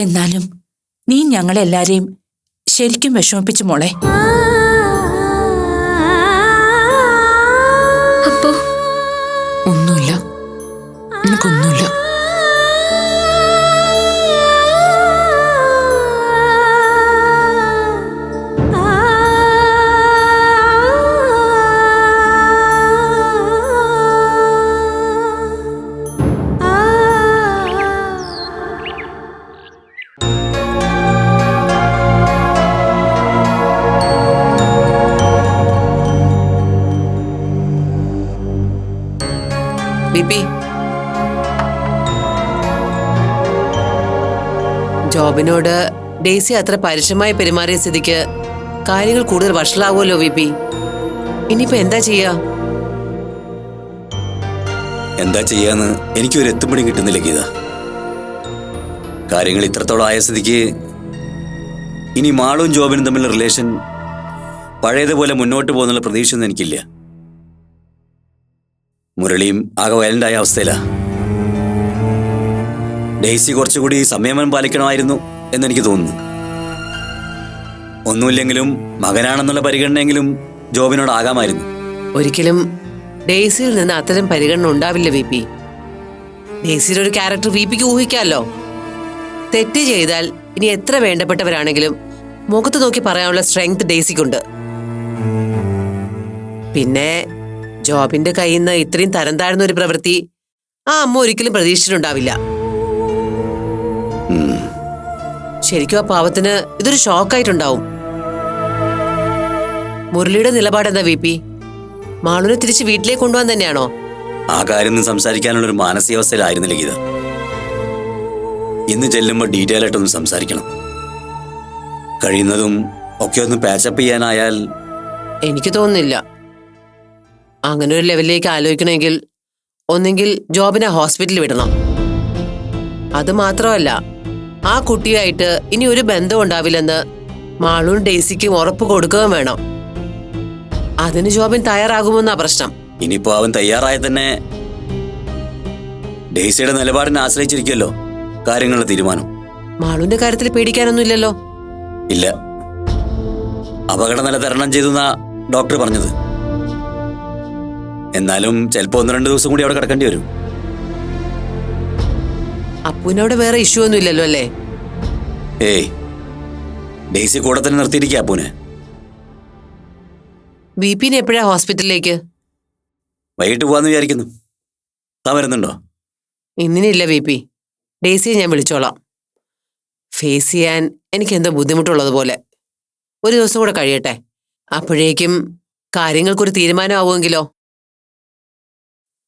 എന്നാലും നീ ഞങ്ങളെല്ലാരെയും ശരിക്കും വിഷമിപ്പിച്ചു മോളെ. അപ്പോ ഒന്നുമില്ല, എനിക്കൊന്നുമില്ല. ബിബി, ജോബിനോട് ഡെയ്സി അത്ര പരുഷമായി പെരുമാറിയ സ്ഥിതിക്ക് കാര്യങ്ങൾ കൂടുതൽ വഷളാവുമല്ലോ ബിബി. ഇനിയിപ്പോ എന്താ ചെയ്യാ? എന്താ ചെയ്യാന്ന് എനിക്കൊരു എത്തുപിടി കിട്ടുന്നില്ല ഗീത. കാര്യങ്ങൾ ഇത്രത്തോളം ആയ സ്ഥിതിക്ക് ഇനി മാളും ജോബിനും തമ്മിലുള്ള റിലേഷൻ പഴയതുപോലെ മുന്നോട്ട് പോകുന്നുള്ള പ്രതീക്ഷയൊന്നും എനിക്കില്ല. മുരളിയും ആകെ വയലൻ്റായ അവസ്ഥയിലാ. ഡെയ്സി കുറച്ചുകൂടി സംയമനം പാലിക്കണമായിരുന്നു എന്നെനിക്ക് തോന്നുന്നു. ഒന്നുമില്ലെങ്കിലും മകനാണെന്നുള്ള പരിഗണനയെങ്കിലും ജോബിനോടാകാമായിരുന്നു. ഒരിക്കലും ഡെയ്സിയിൽ നിന്ന് അത്തരം പരിഗണന ഉണ്ടാവില്ല വി പി. ഡെയ്സിയുടെ ഒരു ക്യാരക്ടർ വി പിക്ക് ഊഹിക്കാമല്ലോ. തെറ്റ് ചെയ്താൽ ഇനി എത്ര വേണ്ടപ്പെട്ടവരാണെങ്കിലും മുഖത്ത് നോക്കി പറയാനുള്ള സ്ട്രെങ്ത് ഡെയ്സിക്കുണ്ട്. പിന്നെ ജോബിന്റെ കയ്യിൽ നിന്ന് ഇത്രയും തരം താഴ്ന്ന ഒരു പ്രവൃത്തി ആ അമ്മ ഒരിക്കലും പ്രതീക്ഷിച്ചിട്ടുണ്ടാവില്ല. ശരിക്കും ആ പാവത്തിന് ഇതൊരു ഷോക്കായിട്ടുണ്ടാവും. മുരളിയുടെ നിലപാടെന്താ വി പി? മാളുവിനെ തിരിച്ച് വീട്ടിലേക്ക് കൊണ്ടുപോകാൻ തന്നെയാണോ? ആ കാര്യം സംസാരിക്കാനുള്ള ഒരു മാനസികാവസ്ഥയിലായിരുന്നില്ല ഗീത. ഇന്ന് ചെല്ലുമ്പോൾ ഡീറ്റെയിൽ ആയിട്ടൊന്ന് സംസാരിക്കണം. കഴിയുന്നതും ഒക്കെ ഒന്ന് പാച്ചപ്പ് ചെയ്യാനായാൽ. എനിക്ക് തോന്നുന്നില്ല. അങ്ങനെ ഒരു ലെവലിലേക്ക് ആലോചിക്കണമെങ്കിൽ ഒന്നെങ്കിൽ ജോബിനെ ഹോസ്പിറ്റലിൽ വിടണം. അത് മാത്രമല്ല, ആ കുട്ടിയായിട്ട് ഇനി ഒരു ബന്ധം ഉണ്ടാവില്ലെന്ന് മാളും ഡെയ്സിക്കും ഉറപ്പ് കൊടുക്കുകയും വേണം. അതിന് ജോബിൻ തയ്യാറാകുമെന്നാ പ്രശ്നം. ഇനിയിപ്പോ അവൻ തയ്യാറായ തന്നെ ഡെയ്സിയുടെ നിലപാടിനെ ആശ്രയിച്ചിരിക്കുമല്ലോ കാര്യങ്ങളുടെ തീരുമാനം. മാളുവിന്റെ കാര്യത്തിൽ പേടിക്കാനൊന്നുമില്ലല്ലോ. ഇല്ല, അപകടനില തരണം ചെയ്തെന്നാ ഡോക്ടർ പറഞ്ഞത്. എന്നാലും ചിലപ്പോ 1-2 ദിവസം കൂടി അവിടെ കിടക്കേണ്ടി വരും. അപ്പൂനവിടെ വേറെ ഇഷ്യൂ ഒന്നും ഇല്ലല്ലോ അല്ലേ? ഏയ്, ഡെയ്സി കൂടെ തന്നെ നിർത്തിയിരിക്കുക അപ്പൂനെ. ബി പിനെ എപ്പോഴാ ഹോസ്പിറ്റലിലേക്ക്? വൈകിട്ട് പോവാന്ന് വിചാരിക്കുന്നു. താൻ വരുന്നുണ്ടോ? ഇന്നിനില്ല വി പി. ഡെയ്സിയെ ഞാൻ വിളിച്ചോളാം. ഫേസ് ചെയ്യാൻ എനിക്ക് എന്തോ ബുദ്ധിമുട്ടുള്ളതുപോലെ. ഒരു ദിവസം കൂടെ കഴിയട്ടെ. അപ്പോഴേക്കും കാര്യങ്ങൾക്കൊരു തീരുമാനമാവുമെങ്കിലോ?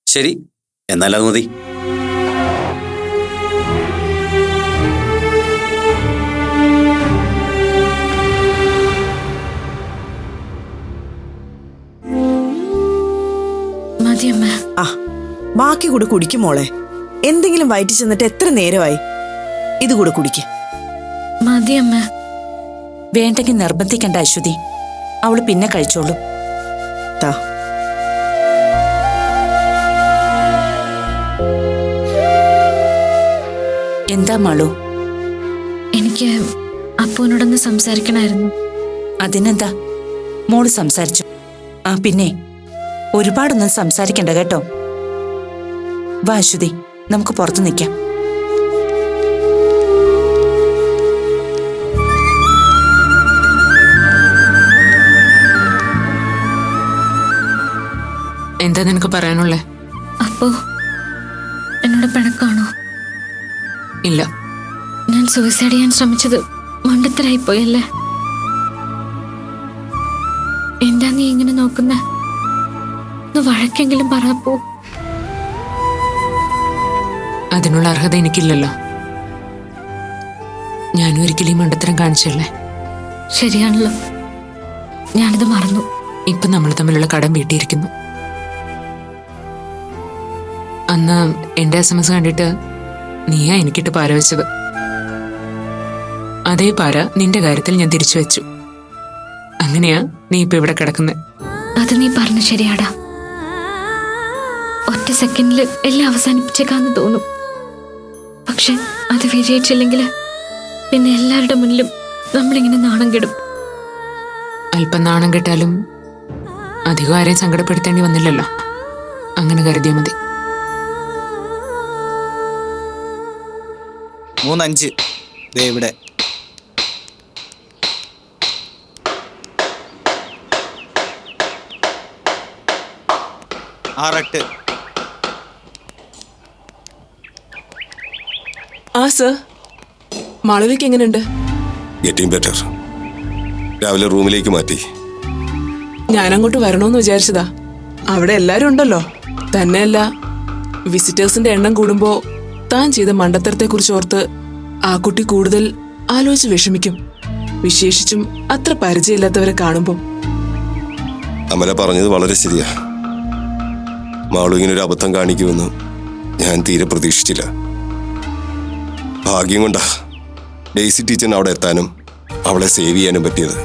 ശരി, എന്നാലത് മതി. മതിയമ്മ. ബാക്കി കൂടെ കുടിക്കും മോളെ. എന്തെങ്കിലും വയറ്റി ചെന്നിട്ട് എത്ര നേരമായി? ഇത് കൂടെ കുടിക്ക. മതിയമ്മ. വേണ്ടെങ്കിൽ നിർബന്ധിക്കണ്ട അശ്വതി, അവള് പിന്നെ കഴിച്ചോളൂ. താ. എന്താ മാളു? എനിക്ക് അപ്പൂനോടൊന്ന് സംസാരിക്കണമായിരുന്നു. അതിനെന്താ, മോള് സംസാരിച്ചു. ആ പിന്നെ ഒരുപാടൊന്നും സംസാരിക്കണ്ട കേട്ടോ. വാ അശ്വതി, നമുക്ക് പുറത്തു നിൽക്കാം. എന്താ നിനക്ക് പറയാനുള്ളേ? അപ്പോ എന്നോട് പിണക്കാണോ? ഇല്ല. ഞാൻ സൂയിസൈഡ് ചെയ്യാൻ ശ്രമിച്ചത് മണ്ടത്തരായിപ്പോയല്ലേ? എന്താ നീ ഇങ്ങനെ നോക്കുന്ന? വഴക്കെങ്കിലും പറപ്പോ. അതിനുള്ള അർഹത എനിക്കില്ലല്ലോ. ഞാനും ഒരിക്കലും മണ്ടത്തരം കാണിച്ചല്ലേ? ശരിയാണല്ലോ, ഞാനിത് മറന്നു. ഇപ്പൊ നമ്മൾ തമ്മിലുള്ള കടം വീട്ടിയിരിക്കുന്നു. അന്ന് എന്റെ SMS കണ്ടിട്ട് നീയാ എനിക്കിട്ട് പാര വെച്ചത്. അതേ പാര നിന്റെ കാര്യത്തിൽ ഞാൻ തിരിച്ചു വെച്ചു. അങ്ങനെയാ നീ ഇപ്പൊ ഇവിടെ കിടക്കുന്നത്. അത് നീ പറഞ്ഞ ശരിയാടാ. ഒറ്റ സെക്കൻഡിൽ എല്ലാം അവസാനിപ്പിച്ചേക്കാന്ന് തോന്നും. പക്ഷെ അത് വിജയിച്ചില്ലെങ്കിൽ പിന്നെ എല്ലാവരുടെ മുന്നിലും നമ്മളിങ്ങനെ നാണം കെടും. അല്പം നാണം കെട്ടാലും അധികം ആരെയും സങ്കടപ്പെടുത്തേണ്ടി വന്നില്ലല്ലോ. അങ്ങനെ കരുതിയാൽ മതി. 3-5 ദേ ഇവിടെ. ആറെട്ട്. ആ സർ, മാളവിക്ക് എങ്ങനെയുണ്ട്? Getting better. രാവിലെ റൂമിലേക്ക് മാറ്റി. ഞാനങ്ങോട്ട് വരണോന്ന് വിചാരിച്ചതാ. അവിടെ എല്ലാരും ഉണ്ടല്ലോ. തന്നെയല്ല, വിസിറ്റേഴ്സിന്റെ എണ്ണം കൂടുമ്പോ താൻ ചെയ്ത മണ്ടത്തരത്തെക്കുറിച്ച് ഓർത്ത് ആ കുട്ടി കൂടുതൽ ആലോചിച്ച് വിഷമിക്കും. വിശേഷിച്ചും അത്ര പരിചയമില്ലാത്തവരെ കാണുമ്പോ. അമല പറഞ്ഞത് വളരെ ശരിയാ. മാളു ഇങ്ങനൊരു അബദ്ധം കാണിക്കുമെന്ന് ഞാൻ തീരെ പ്രതീക്ഷിച്ചില്ല. ഭാഗ്യം കൊണ്ടാ ഡെയ്സി ടീച്ചറിന് അവിടെ എത്താനും അവളെ സേവ് ചെയ്യാനും പറ്റിയത്.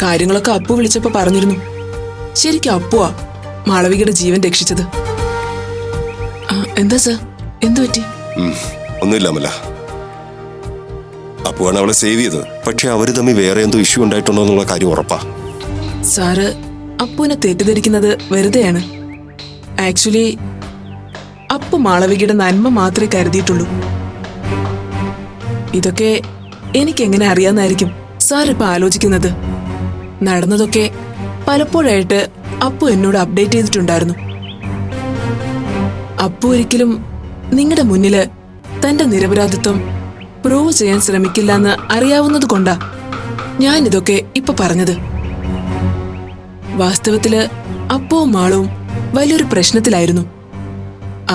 കാര്യങ്ങളൊക്കെ അപ്പു വിളിച്ചപ്പോ പറഞ്ഞിരുന്നു. ശരിക്കും അപ്പുവാ മാളവികയുടെ ജീവൻ രക്ഷിച്ചത്. എന്താ സർ, എന്തു പറ്റി? ഒന്നുമില്ല അമല. അപ്പുവാണ് അവളെ സേവ് ചെയ്തത്. പക്ഷെ അവര് തമ്മിൽ വേറെ എന്തോ ഇഷ്യൂ ഉണ്ടായിട്ടുണ്ടോ എന്നുള്ള കാര്യം ഉറപ്പാ. സാറ് അപ്പുവിനെ തെറ്റിദ്ധരിക്കുന്നത് വെറുതെയാണ്. ആക്ച്വലി അപ്പു മാളവികയുടെ നന്മ മാത്രമേ കരുതിയിട്ടുള്ളൂ. ഇതൊക്കെ എനിക്കെങ്ങനെ അറിയാമെന്നായിരിക്കും സാർ ഇപ്പൊ ആലോചിക്കുന്നത്. നടന്നതൊക്കെ പലപ്പോഴായിട്ട് അപ്പു എന്നോട് അപ്ഡേറ്റ് ചെയ്തിട്ടുണ്ടായിരുന്നു. അപ്പു ഒരിക്കലും നിങ്ങളുടെ മുന്നില് തന്റെ നിരപരാധിത്വം പ്രൂവ് ചെയ്യാൻ ശ്രമിക്കില്ല എന്ന് അറിയാവുന്നത് കൊണ്ടാ ഞാൻ ഇതൊക്കെ ഇപ്പൊ പറഞ്ഞത്. വാസ്തവത്തില് അപ്പുവും മാളുവും വലിയൊരു പ്രശ്നത്തിലായിരുന്നു.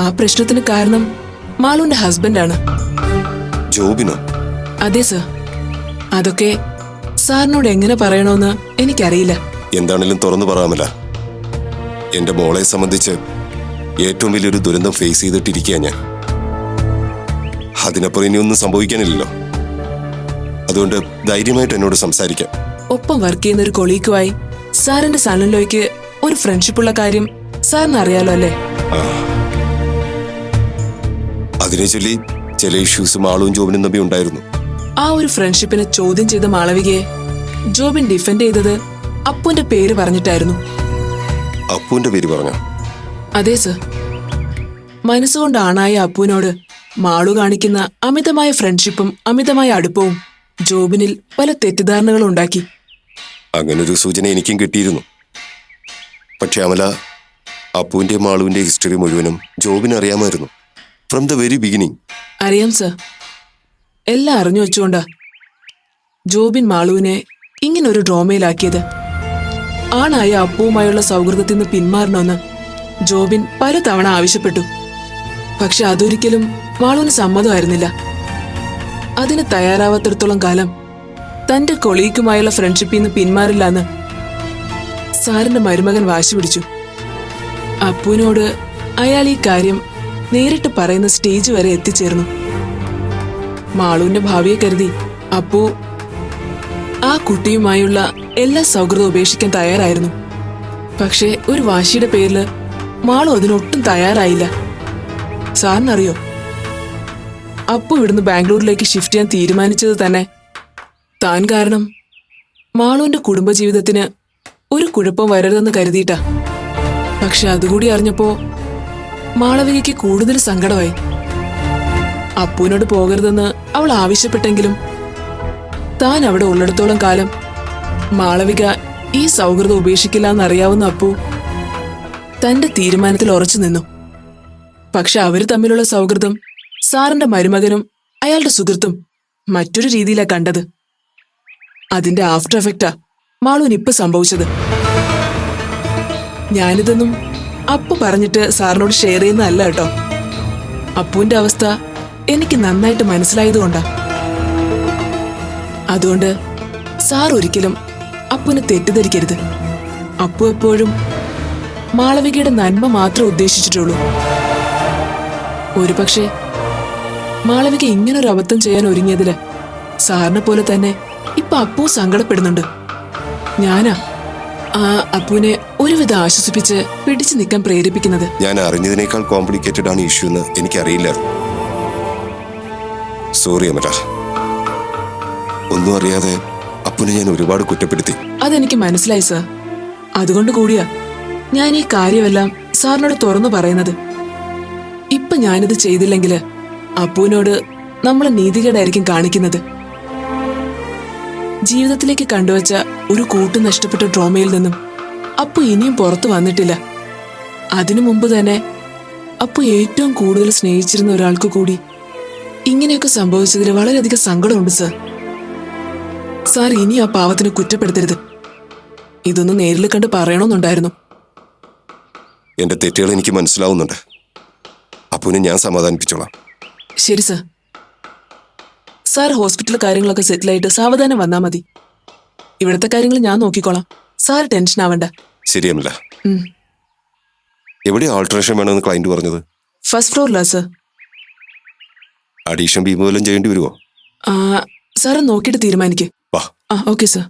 ആ പ്രശ്നത്തിന് കാരണം മാളുവിന്റെ ഹസ്ബൻഡാണ്. ജോബിനോ? അതെ സർ. അതൊക്കെ സാറിനോട് എങ്ങനെ പറയണോന്ന് എനിക്കറിയില്ല. എന്താണെങ്കിലും തുറന്നു പറയാമല്ല. എന്റെ മോളെ സംബന്ധിച്ച് ഏറ്റവും വലിയൊരു ദുരന്തം ഫേസ് ചെയ്തിട്ടിരിക്കുക ഞാൻ. അതിനപ്പുറം ഇനിയൊന്നും സംഭവിക്കാനില്ലല്ലോ. അതുകൊണ്ട് ധൈര്യമായിട്ട് എന്നോട് സംസാരിക്കാം. ഒപ്പം വർക്ക് ചെയ്യുന്ന ഒരു കൊളീഗുമായി സാറിന്റെ സണ്ണിലേക്ക് ഒരു ഫ്രണ്ട്ഷിപ്പുള്ള കാര്യം സാറിന് അറിയാലോ അല്ലേ? അതിനെ ചൊല്ലി ചില ഇഷ്യൂസ് മാളും ജോബിനും തമ്മിൽ ഉണ്ടായിരുന്നു. ആ ഒരു ഫ്രണ്ട്ഷിപ്പിനെ ചോദ്യം ചെയ്ത മാളവികയെ ജോബിൻ ഡിഫെൻഡ് ചെയ്തത് അപ്പുവിന്റെ പേര് പറഞ്ഞിട്ടായിരുന്നു. അപ്പുവിന്റെ പേര് പറഞ്ഞോ? അതെ സർ. മനസ്സുകൊണ്ട് ആണായ അപ്പുവിനോട് മാളു കാണിക്കുന്ന അമിതമായ ഫ്രണ്ട്ഷിപ്പും അമിതമായ അടുപ്പവും ജോബിനിൽ പല തെറ്റിദ്ധാരണകളും ഉണ്ടാക്കി. അങ്ങനൊരു സൂചന എനിക്കും കിട്ടിയിരുന്നു. പക്ഷെ അമല, അപ്പുവിന്റെ മാളുവിന്റെ ഹിസ്റ്ററി മുഴുവനും ജോബിന് അറിയാമായിരുന്നു. From the very beginning. അറിയാം സർ. എല്ലാം അറിഞ്ഞു വെച്ചുകൊണ്ടാ ജോബിൻ മാളുവിനെ ഇങ്ങനൊരു ഡ്രോമയിലാക്കിയത്. ആണായ അപ്പുവുമായുള്ള സൗഹൃദത്തിൽ നിന്ന് പിന്മാറണമെന്ന് ജോബിൻ പലതവണ ആവശ്യപ്പെട്ടു. പക്ഷെ അതൊരിക്കലും മാളുവിന് സമ്മതമായിരുന്നില്ല. അതിന് തയ്യാറാവാത്തിടത്തോളം കാലം തന്റെ കൊളീഗുമായുള്ള ഫ്രണ്ട്ഷിപ്പിൽ നിന്ന് പിന്മാറില്ലെന്ന് സാറിന്റെ മരുമകൻ വാശി പിടിച്ചു. അപ്പുവിനോട് അയാൾ ഈ കാര്യം നേരിട്ട് പറയുന്ന സ്റ്റേജ് വരെ എത്തിച്ചേർന്നു. മാളുവിന്റെ ഭാവിയെ കരുതി അപ്പു ആ കുട്ടിയുമായുള്ള എല്ലാ സൗഹൃദവും ഉപേക്ഷിക്കാൻ തയ്യാറായിരുന്നു. പക്ഷേ ഒരു വാശിയുടെ പേരില് മാളു അതിനൊട്ടും തയ്യാറായില്ല. സാറിനറിയോ, അപ്പു ഇവിടുന്ന് ബാംഗ്ലൂരിലേക്ക് ഷിഫ്റ്റ് ചെയ്യാൻ തീരുമാനിച്ചത് തന്നെ താൻ കാരണം മാളുവിന്റെ കുടുംബജീവിതത്തിന് ഒരു കുഴപ്പം വരരുതെന്ന് കരുതിയിട്ടാ. പക്ഷെ അതുകൂടി അറിഞ്ഞപ്പോ മാളവികയ്ക്ക് കൂടുതൽ സങ്കടമായി. അപ്പുവിനോട് പോകരുതെന്ന് അവൾ ആവശ്യപ്പെട്ടെങ്കിലും താൻ അവിടെ ഉള്ളിടത്തോളം കാലം മാളവിക ഈ സൗഹൃദം ഉപേക്ഷിക്കില്ല എന്നറിയാവുന്ന അപ്പു തന്റെ തീരുമാനത്തിൽ ഉറച്ചു നിന്നു. പക്ഷെ അവര് തമ്മിലുള്ള സൗഹൃദം സാറിന്റെ മരുമകനും അയാളുടെ സുഹൃത്തും മറ്റൊരു രീതിയിലാ കണ്ടത്. അതിന്റെ ആഫ്റ്റർ എഫക്റ്റാ മാളുവിന് ഇപ്പൊ സംഭവിച്ചത്. ഞാനിതൊന്നും അപ്പു പറഞ്ഞിട്ട് സാറിനോട് ഷെയർ ചെയ്യുന്നതല്ല കേട്ടോ. അപ്പുവിന്റെ അവസ്ഥ എനിക്ക് നന്നായിട്ട് മനസ്സിലായതുകൊണ്ടാ. അതുകൊണ്ട് സാർ ഒരിക്കലും അപ്പുവിനെ തെറ്റിദ്ധരിക്കരുത്. അപ്പു എപ്പോഴും മാളവികയുടെ നന്മ മാത്രം ഉദ്ദേശിച്ചിട്ടുള്ളൂ. ഒരുപക്ഷെ മാളവിക ഇങ്ങനൊരു അബദ്ധം ചെയ്യാൻ ഒരുങ്ങിയതില് സാറിനെ പോലെ തന്നെ ഇപ്പൊ അപ്പു സങ്കടപ്പെടുന്നുണ്ട്. ഞാനാ ആ അപ്പുവിനെ ഒരുവിധം ആശ്വസിപ്പിച്ച് പിടിച്ചു നിൽക്കാൻ പ്രേരിപ്പിക്കുന്നത്. ഞാൻ അറിഞ്ഞതിനേക്കാൾ കോംപ്ലിക്കേറ്റഡ് ആണ് ഇഷ്യൂ എന്ന് എനിക്കറിയില്ലായിരുന്നു. സോറി അമല. ഒന്നും അറിയാതെ അപ്പുനെ ഞാൻ ഒരുപാട് കുറ്റപ്പെടുത്തി. അതെനിക്ക് മനസ്സിലായി സർ. അതുകൊണ്ട് കൂടിയാ ഞാൻ ഈ കാര്യമെല്ലാം സാറിനോട് തുറന്നു പറയുന്നത്. ഇപ്പൊ ഞാനിത് ചെയ്തില്ലെങ്കിൽ അപ്പുവിനോട് നമ്മൾ നീതികേടായിരിക്കും കാണിക്കുന്നത്. ജീവിതത്തിലേക്ക് കണ്ടുവച്ച ഒരു കൂട്ട് നഷ്ടപ്പെട്ട ട്രോമയിൽ നിന്നും അപ്പു ഇനിയും പുറത്തു വന്നിട്ടില്ല. അതിനു മുമ്പ് തന്നെ അപ്പു ഏറ്റവും കൂടുതൽ സ്നേഹിച്ചിരുന്ന ഒരാൾക്ക് കൂടി ഇങ്ങനെയൊക്കെ സംഭവിച്ചതിൽ വളരെയധികം സങ്കടമുണ്ട് സർ. സാർ ഇനി ആ പാവത്തിന് കുറ്റപ്പെടുത്തരുത്. ഇതൊന്ന് നേരിൽ കണ്ട് പറയണമെന്നുണ്ടായിരുന്നു. എന്റെ തെറ്റുകൾ എനിക്ക് മനസ്സിലാവുന്നുണ്ട്. അപ്പുനെ ഞാൻ സമാധാനിപ്പിച്ചോളാം. ശരി സർ. സാർ ഹോസ്പിറ്റൽ കാര്യങ്ങളൊക്കെ സെറ്റിലായിട്ട് സാവധാനം വന്നാൽ മതി. ഇവിടുത്തെ കാര്യങ്ങൾ ഞാൻ നോക്കിക്കോളാം. സാർ ടെൻഷൻ ആവണ്ട. ശരി അമല. ഉം. എവിടെ ആൾട്രേഷൻ വേണമെന്ന് ക്ലയന്റ് പറഞ്ഞത്? ഫസ്റ്റ് ഫ്ലോറിലാ സർ. അഡീഷൻ ബീം വല്ലതും ചെയ്യേണ്ടി വരുമോ? സാറ് നോക്കിയിട്ട് തീരുമാനിക്ക്. വാ. Okay sir.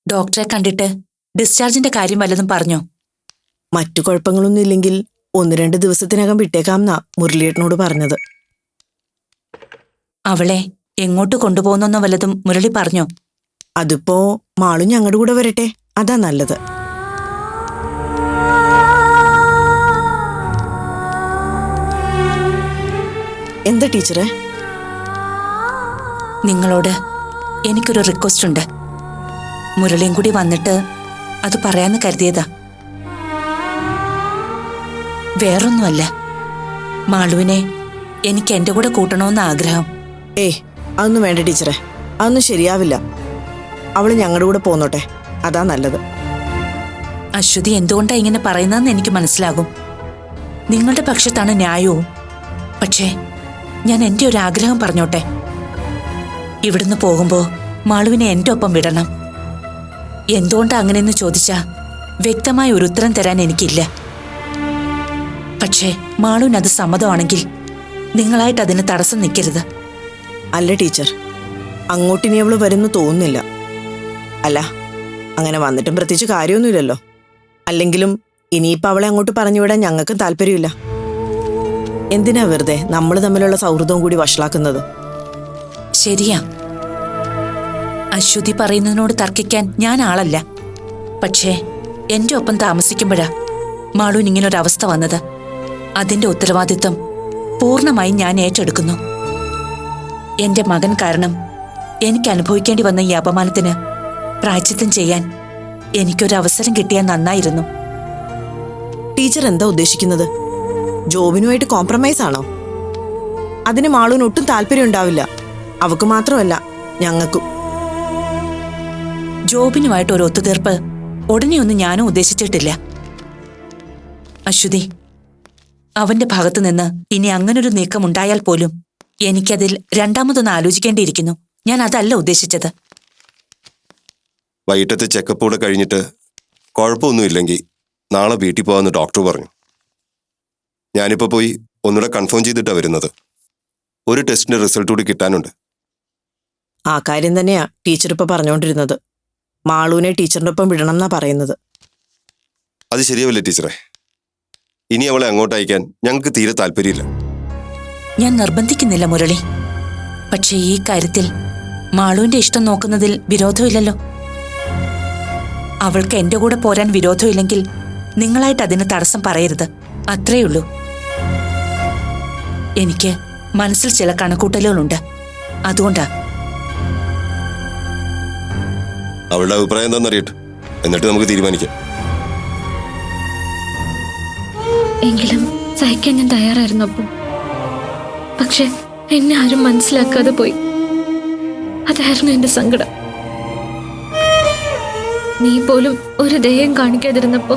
ഡോക്ടറെ കണ്ടിട്ട് ഡിസ്ചാർജിന്റെ കാര്യം വല്ലതും പറഞ്ഞോ? മറ്റു കുഴപ്പങ്ങളൊന്നും ഇല്ലെങ്കിൽ 1-2 ദിവസത്തിനകം വിട്ടേക്കാമെന്നാ മുരളിയേട്ടനോട് പറഞ്ഞത്. അവളെ എങ്ങോട്ട് കൊണ്ടുപോകുന്നോ വല്ലതും മുരളി പറഞ്ഞോ? അതിപ്പോ മാളും ഞങ്ങളുടെ കൂടെ വരട്ടെ, അതാ നല്ലത്. എന്താ ടീച്ചറെ? നിങ്ങളോട് എനിക്കൊരു റിക്വസ്റ്റ് ഉണ്ട്. മുരളിയും കൂടി വന്നിട്ട് അത് പറയാന്ന് കരുതിയതാ. വേറൊന്നുമല്ല, മാളുവിനെ എനിക്ക് എന്റെ കൂടെ കൂട്ടണമെന്ന് ആഗ്രഹം. അതൊന്നും വേണ്ട ടീച്ചറെ, അതൊന്നും ശരിയാവില്ല. അവള് ഞങ്ങളുടെ കൂടെ പോന്നോട്ടെ, അതാ നല്ലത്. അശ്വതി എന്തുകൊണ്ടാ ഇങ്ങനെ പറയുന്നതെന്ന് എനിക്ക് മനസ്സിലാകും. നിങ്ങളുടെ പക്ഷത്താണ് ന്യായവും. പക്ഷേ ഞാൻ എന്റെ ഒരു ആഗ്രഹം പറഞ്ഞോട്ടെ. ഇവിടുന്ന് പോകുമ്പോ മാളുവിനെ എന്റെ ഒപ്പം വിടണം. എന്തുകൊണ്ടാ അങ്ങനെയെന്ന് ചോദിച്ചാ വ്യക്തമായ ഒരു ഉത്തരം തരാൻ എനിക്കില്ല. പക്ഷേ മാളുവിന് അത് സമ്മതമാണെങ്കിൽ നിങ്ങളായിട്ട് അതിന് തടസ്സം നിൽക്കരുത്. അല്ല ടീച്ചർ, അങ്ങോട്ടിനി അവള് വരുന്നു തോന്നുന്നില്ല. അല്ല, അങ്ങനെ വന്നിട്ടും പ്രത്യേകിച്ച് കാര്യമൊന്നുമില്ലല്ലോ. അല്ലെങ്കിലും ഇനിയിപ്പോൾ അവളെ അങ്ങോട്ട് പറഞ്ഞു വിടാൻ ഞങ്ങൾക്കും താല്പര്യമില്ല. എന്തിനാ വെറുതെ നമ്മൾ തമ്മിലുള്ള സൗഹൃദവും കൂടി വഷളാക്കുന്നത്? ശരിയാ, അശ്വതി പറയുന്നതിനോട് തർക്കിക്കാൻ ഞാൻ ആളല്ല. പക്ഷേ എന്റെ ഒപ്പം താമസിക്കുമ്പോഴാ മാളുവിന് ഇങ്ങനൊരവസ്ഥ വന്നത്. അതിന്റെ ഉത്തരവാദിത്വം പൂർണ്ണമായി ഞാൻ ഏറ്റെടുക്കുന്നു. എന്റെ മകൻ കാരണം എനിക്ക് അനുഭവിക്കേണ്ടി വന്ന ഈ അപമാനത്തിന് പ്രായശ്ചിത്തം ചെയ്യാൻ എനിക്കൊരവസരം കിട്ടിയാൽ നന്നായിരുന്നു. ടീച്ചർ എന്താ ഉദ്ദേശിക്കുന്നത്? ജോബിനുമായിട്ട് കോംപ്രമൈസ് ആണോ? അതിന് മാളുവിന് ഒട്ടും താല്പര്യം ഉണ്ടാവില്ല. അവക്ക് മാത്രമല്ല, ഞങ്ങൾക്കും. ജോബിനുമായിട്ട് ഒരു ഒത്തുതീർപ്പ് ഉടനെയൊന്നും ഞാനും ഉദ്ദേശിച്ചിട്ടില്ല. അശ്വതി, അവന്റെ ഭാഗത്തു നിന്ന് ഇനി അങ്ങനൊരു നീക്കം ഉണ്ടായാൽ പോലും എനിക്കതിൽ രണ്ടാമതൊന്ന് ആലോചിക്കേണ്ടിയിരിക്കുന്നു. ഞാൻ അതല്ല ഉദ്ദേശിച്ചത്. വൈകിട്ടത്തെ ചെക്കപ്പ് കൂടെ കഴിഞ്ഞിട്ട് കുഴപ്പമൊന്നുമില്ലെങ്കിൽ നാളെ വീട്ടിൽ പോകാമെന്ന് ഡോക്ടർ പറഞ്ഞു. ഞാനിപ്പോൾ പോയി ഒന്നുകൂടെ കൺഫേം ചെയ്തിട്ടാണ് വരുന്നത്. ഒരു ടെസ്റ്റിന്റെ റിസൾട്ട് കൂടി കിട്ടാനുണ്ട്. ആ കാര്യം തന്നെയാ ടീച്ചർ ഇപ്പൊ പറഞ്ഞുകൊണ്ടിരുന്നത്. മാളുവിനെ ടീച്ചറിന്റെ ഒപ്പം വിടണം എന്നാ പറയുന്നത്. അത് ശരിയാവില്ല ടീച്ചറെ. ഇനി അവളെ അങ്ങോട്ട് അയക്കാൻ ഞങ്ങൾക്ക് തീരെ താല്പര്യമില്ല. ഞാൻ നിർബന്ധിക്കുന്നില്ല മുരളി. പക്ഷേ ഈ കാര്യത്തിൽ മാളുവിന്റെ ഇഷ്ടം നോക്കുന്നതിൽ വിരോധമില്ലല്ലോ. അവൾക്ക് എന്റെ കൂടെ പോരാൻ വിരോധമില്ലെങ്കിൽ നിങ്ങളായിട്ട് അതിന് തടസ്സം പറയരുത്. അത്രയുള്ളൂ. എനിക്ക് മനസ്സിൽ ചില കണക്കൂട്ടലുകളുണ്ട്. അതുകൊണ്ടാ. അവളുടെ അഭിപ്രായം എന്താണെന്നറിയട്ടെ, എന്നിട്ട് നമുക്ക് തീരുമാനിക്കാം. എങ്കിലും സഹിക്കാൻ ഞാൻ തയ്യാറായിരുന്നു അപ്പു. പക്ഷെ എന്നെ ആരും മനസ്സിലാക്കാതെ പോയി. അതായിരുന്നു എന്റെ സങ്കടം. നീ പോലും ഒരു ദയം കാണിക്കാതിരുന്നപ്പോ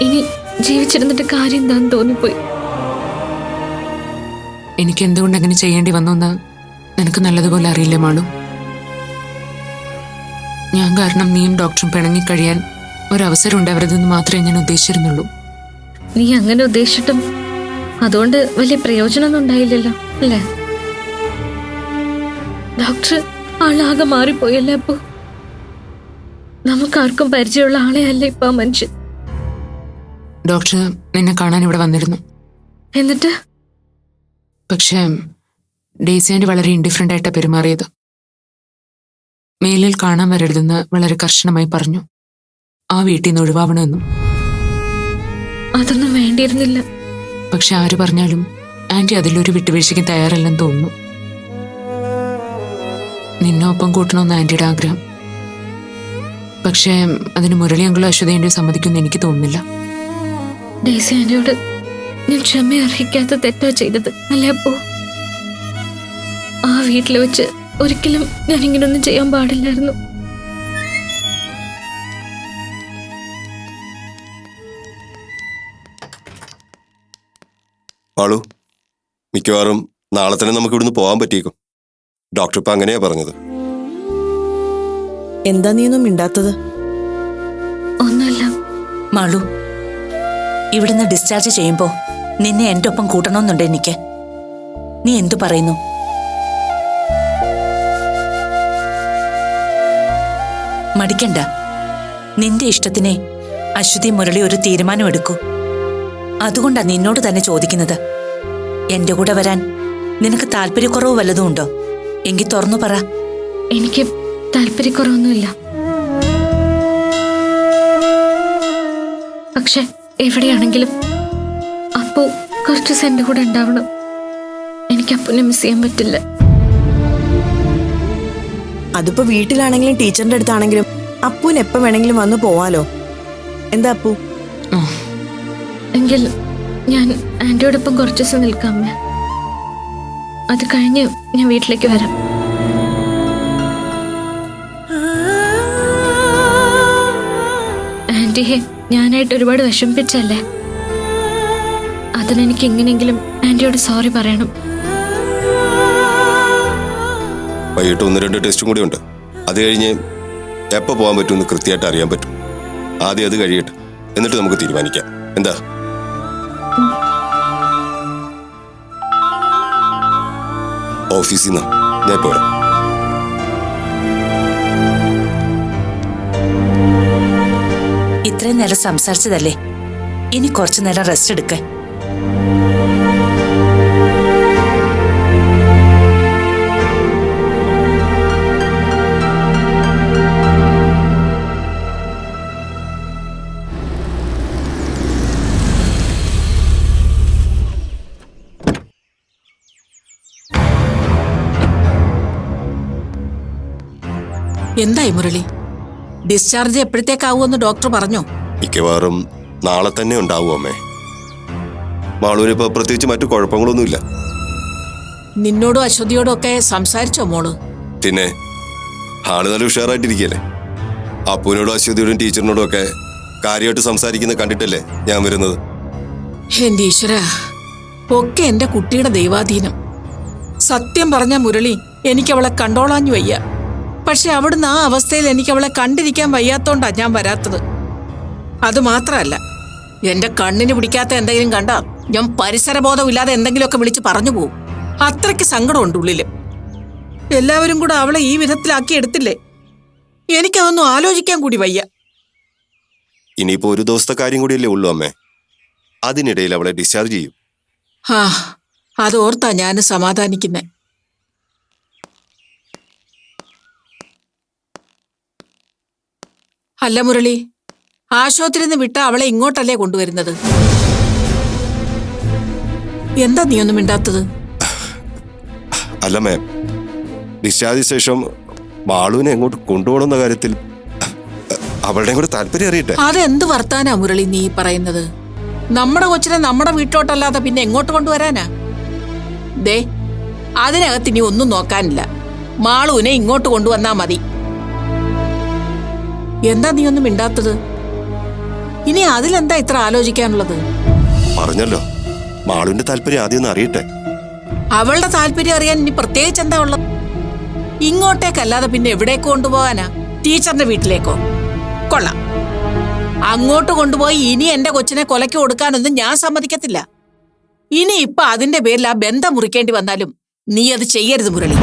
ഇനി ജീവിച്ചിരുന്നിട്ട് കാര്യം എന്താന്ന് തോന്നിപ്പോയി. എനിക്ക് എന്തുകൊണ്ട് അങ്ങനെ ചെയ്യേണ്ടി വന്നോന്ന് നിനക്ക് നല്ലതുപോലെ അറിയില്ല മാളു. ഞാൻ കാരണം നീയും ഡോക്ടറും പിണങ്ങിക്കഴിയാൻ ഒരവസരം ഉണ്ടാവരുതെന്ന് മാത്രമേ ഞാൻ ഉദ്ദേശിച്ചിരുന്നുള്ളൂ. നീ അങ്ങനെ ഉദ്ദേശിച്ചിട്ടും അതുകൊണ്ട് വലിയ പ്രയോജനമൊന്നും ഉണ്ടായില്ലല്ലോ അല്ലേ? ഡോക്ടർ ആളാകെ മാറിപ്പോയല്ലേ അപ്പോ? നമുക്കാർക്കും പരിചയമുള്ള ആളെ അല്ല ഇപ്പൊ ആ മനുഷ്യൻ. ഡോക്ടർ നിന്നെ കാണാൻ ഇവിടെ വന്നിരുന്നു. എന്നിട്ട് പക്ഷേ ഡെയ്സി ആൻറ്റി വളരെ ഇൻഡിഫറൻ്റ് ആയിട്ടാണ് പെരുമാറിയത്. മേലിൽ കാണാൻ വരരുതെന്ന് വളരെ കർശനമായി പറഞ്ഞു. ആ വീട്ടിൽ നിന്ന് ഒഴിവാവണമെന്നും. അതൊന്നും വേണ്ടിയിരുന്നില്ല. പക്ഷെ ആര് പറഞ്ഞാലും ആൻറ്റി അതിലൊരു വിട്ടുവീഴ്ചയ്ക്ക് തയ്യാറല്ലെന്ന് തോന്നുന്നു. നിന്നൊപ്പം കൂട്ടണമെന്ന് ആൻറ്റിയുടെ ആഗ്രഹം. പക്ഷേ അതിന് മുരളി അങ്കിളും അശ്വതി ആൻറ്റിയും സമ്മതിക്കുമെന്ന് എനിക്ക് തോന്നുന്നില്ല. ഡെയ്സി ആന്റിയോട് ഞാൻ ക്ഷമ അർഹിക്കാത്ത തെറ്റാ ചെയ്തത് അല്ലേ അപ്പോ? ആ വീട്ടിൽ വെച്ച് ഒരിക്കലും ഞാൻ ഇങ്ങനൊന്നും ചെയ്യാൻ പാടില്ലായിരുന്നു. മാളു, മിക്കവാറും നാളെ തന്നെ നമുക്ക് ഇവിടുന്ന് പോകാൻ പറ്റിയേക്കും. ഡോക്ടർ ഇപ്പൊ അങ്ങനെയാ പറഞ്ഞത്. എന്താ നീയൊന്നും മിണ്ടാത്തത്? ഒന്നുമല്ല. മാളു, ഇവിടുന്ന് ഡിസ്ചാർജ് ചെയ്യുമ്പോ നിന്നെ എന്റെ ഒപ്പം കൂട്ടണമെന്നുണ്ട് എനിക്ക്. നീ എന്തു പറയുന്നു? മടിക്കണ്ട. നിന്റെ ഇഷ്ടത്തിനെ അശ്വതി മുരളി ഒരു തീരുമാനമെടുക്കൂ. അതുകൊണ്ടാ നിന്നോട് തന്നെ ചോദിക്കുന്നത്. എന്റെ കൂടെ വരാൻ നിനക്ക് താല്പര്യക്കുറവ് വല്ലതും ഉണ്ടോ? എങ്കിൽ തുറന്നു പറ. എനിക്ക് താല്പര്യക്കുറവൊന്നുമില്ല. പക്ഷെ എവിടെയാണെങ്കിലും അപ്പോ കുറച്ച് സെന്റ് കൂടെ ഉണ്ടാവണം. എനിക്ക് അപ്പനെ മിസ് ചെയ്യാൻ പറ്റില്ല. അതിപ്പോ വീട്ടിലാണെങ്കിലും ടീച്ചറിന്റെ അടുത്താണെങ്കിലും അപ്പൂന് എപ്പം വേണമെങ്കിലും വന്ന് പോവാലോ. എന്താ അപ്പു? എങ്കിൽ ഞാൻ ആന്റിയോടൊപ്പം കുറച്ച് ദിവസം നിൽക്കാം അമ്മ. അത് കഴിഞ്ഞ് ഞാൻ വീട്ടിലേക്ക് വരാം. ആന്റിയെ ഞാനായിട്ട് ഒരുപാട് വിഷമിപ്പിച്ചല്ലേ. അതിനെനിക്ക് എങ്ങനെയെങ്കിലും ആന്റിയോട് സോറി പറയണം. വൈകിട്ട് 1-2 ടെസ്റ്റും കൂടി ഉണ്ട്. അത് കഴിഞ്ഞ് എപ്പോൾ പോകാൻ പറ്റുമെന്ന് കൃത്യമായിട്ട് അറിയാൻ പറ്റും. ആദ്യം അത് കഴിയട്ടെ, എന്നിട്ട് നമുക്ക് തീരുമാനിക്കാം. എന്താ? ഓഫീസിൽ നിന്ന് ഞാൻ പോരാ. ഇത്രയും നേരം സംസാരിച്ചതല്ലേ, ഇനി കുറച്ചു നേരം റെസ്റ്റ് എടുക്ക. എന്തായി മുരളി? ഡിസ്ചാർജ് എപ്പോഴത്തേക്കാവുമെന്ന് ഡോക്ടർ പറഞ്ഞോ? മിക്കവാറും നാളെ തന്നെ ഉണ്ടാവും അമ്മേ. മാളൂരിപ്പോ പ്രത്യേകിച്ച് മറ്റു കുഴപ്പങ്ങളൊന്നുമില്ല. നിന്നോടും അശ്വതിയോടും ഒക്കെ സംസാരിച്ചോ മോള്? പിന്നെ ആള് നല്ല ഉഷാറായിട്ടിരിക്കല്ലേ. അപ്പൂനോടും അശ്വതിയോടും ടീച്ചറിനോടും ഒക്കെ കാര്യമായിട്ട് സംസാരിക്കുന്നത് കണ്ടിട്ടല്ലേ ഞാൻ വരുന്നത്. എന്റെ ഈശ്വര, ഒക്കെ എന്റെ കുട്ടിയുടെ ദൈവാധീനം. സത്യം പറഞ്ഞ മുരളി, എനിക്ക് അവളെ കണ്ടോളാഞ്ഞു വയ്യ. പക്ഷെ അവിടുന്ന് ആ അവസ്ഥയിൽ എനിക്ക് അവളെ കണ്ടിരിക്കാൻ വയ്യാത്തോണ്ടാ ഞാൻ വരാത്തത്. അത് മാത്രമല്ല, എന്റെ കണ്ണിന് പിടിക്കാത്ത എന്തെങ്കിലും കണ്ടാ ഞാൻ പരിസരബോധമില്ലാതെ എന്തെങ്കിലുമൊക്കെ വിളിച്ച് പറഞ്ഞു പോകും. അത്രയ്ക്ക് സങ്കടമുണ്ട് ഉള്ളില്. എല്ലാവരും കൂടെ അവളെ ഈ വിധത്തിലാക്കി എടുത്തില്ലേ. എനിക്കതൊന്നും ആലോചിക്കാൻ കൂടി വയ്യ. ഇനിയിപ്പോ ഒരു ദിവസത്തെ കാര്യം കൂടിയല്ലേ ഉള്ളൂ അമ്മേ. അതിനിടയിൽ അവളെ ഡിസ്ചാർജ് ചെയ്യും. ആ, അതോർത്താ ഞാൻ സമാധാനിക്കുന്നെ. അല്ല മുരളി, ആശുപത്രിയിൽ നിന്ന് വിട്ട അവളെ ഇങ്ങോട്ടല്ലേ കൊണ്ടുവരുന്നത്? എന്താ നീ ഒന്നും മിണ്ടാത്തത്? അല്ല മാം, ഡിസ്ചാർജ് ശേഷം മാളുവിനെ എങ്ങോട്ട് കൊണ്ടുപോകണമെന്ന കാര്യത്തിൽ അവളുടെയും കൂടെ താല്പര്യം അറിയട്ടെ. അതെന്ത് വർത്താനാ മുരളി നീ പറയുന്നത്? നമ്മുടെ കൊച്ചിനെ നമ്മുടെ വീട്ടിലോട്ടല്ലാതെ പിന്നെ എങ്ങോട്ട് കൊണ്ടുവരാനാ? ദേ, അതിനകത്ത് ഇനി ഒന്നും നോക്കാനില്ല. മാളുവിനെ ഇങ്ങോട്ട് കൊണ്ടുവന്നാ മതി. എന്താ നീ ഒന്നും മിണ്ടാത്തത്? ഇനി അതിലെന്താ ഇത്ര ആലോചിക്കാനുള്ളത്? പറഞ്ഞല്ലോ, മാളുവിന്റെ താല്പര്യം ആദ്യം ഒന്ന് അറിയട്ടെ. അവളുടെ താല്പര്യം അറിയാൻ ഇനി പ്രത്യേകിച്ച് എന്താ ഉള്ളത്? ഇങ്ങോട്ടേക്കല്ലാതെ പിന്നെ എവിടേക്ക് കൊണ്ടുപോകാനാ? ടീച്ചറിന്റെ വീട്ടിലേക്കോ? കൊള്ളാം. അങ്ങോട്ട് കൊണ്ടുപോയി ഇനി എന്റെ കൊച്ചിനെ കൊലയ്ക്ക് കൊടുക്കാനൊന്നും ഞാൻ സമ്മതിക്കത്തില്ല. ഇനി ഇപ്പൊ അതിന്റെ പേരിൽ ആ ബന്ധം മുറിക്കേണ്ടി വന്നാലും നീ അത് ചെയ്യരുത് മുരളി.